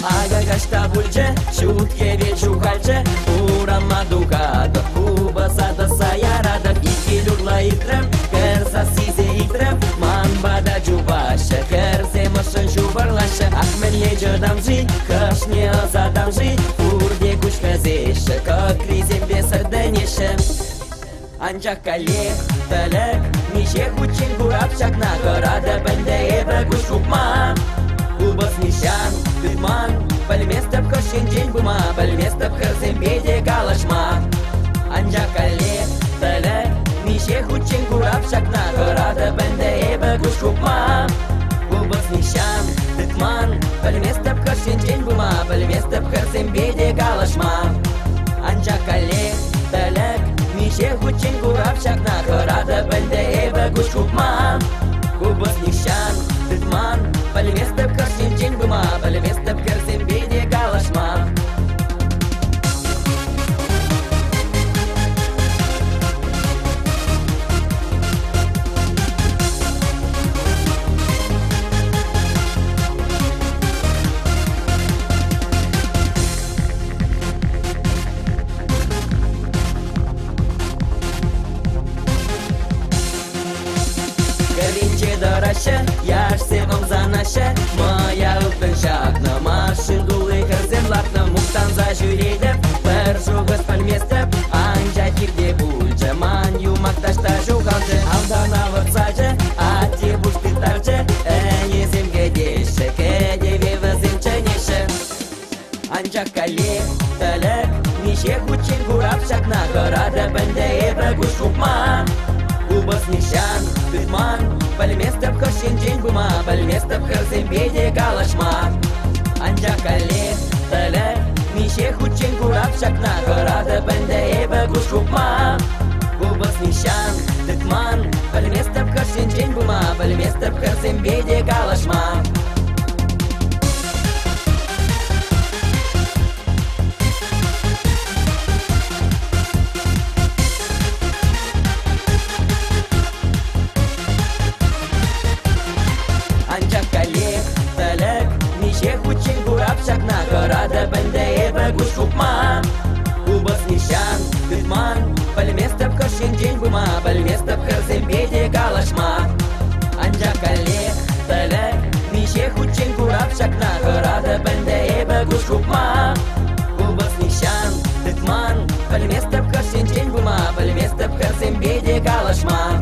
Aga gashta bulce, shutke viečiu halce, urama ducată, cu băsată sa iarada, ichilurla itrem, kersa size itrem, man bada jubașa, kerse mășăn șubarlașa, acmen jă damži, kašnie za damži, urde kuška zeša, ka krizem besardaneša. Anca kalek, talek, nișe hucin curap șacna, cărada bende eba kușupma. Убас нишан, тытман, пальместап кашинчень бума, пальместап карзембеде калашма. Анжа калек, талек, нише хучен курап шакна, карада бенде эбе кушкупма. Убас нишан, тытман, пальместап кашинчень бума, пальместап карзембеде калашма. Анжа калек, талек, нише хучен курап шакна, карада бенде эбе кушкупма. Убас нишан, тытман, пальместап кашинчень бума, пальместап карзембеде калашма. Дораще, яш севам за наше, моя ылтын шакна, машин дулы кырзем лапна, муктан за жүрейдеп, бір жуғыз пальместеп, анжа кирде бульче, ман юмакташта жуғалчы, алдана вырцачы, ати бушты тарчы, әнеземге деші, кедеве візімчі неші. Анжа калек, талек, нише хучин курап шакна, көрады бінде ебі күшупма. Убас нишан, тытман, пальместап кашинчень бума, пальместап карзембеде калашма. Анжа калек, талек, нише хучин курап шакна, көрады бенде ебі күшупма. Убас нишан, тытман, пальместап кашинчень бума, пальместап карзембеде калашма. Шакна, көрады бенде ебі күшкупма. Убас нишан, тытман, пальместап кашинчень бума, пальместап карзембеде калашма. Анжа калек, талек, нише хучин курап шакна, көрады бенде ебі күшкупма. Убас нишан, тытман, пальместап кашинчень бума, пальместап карзембеде калашма.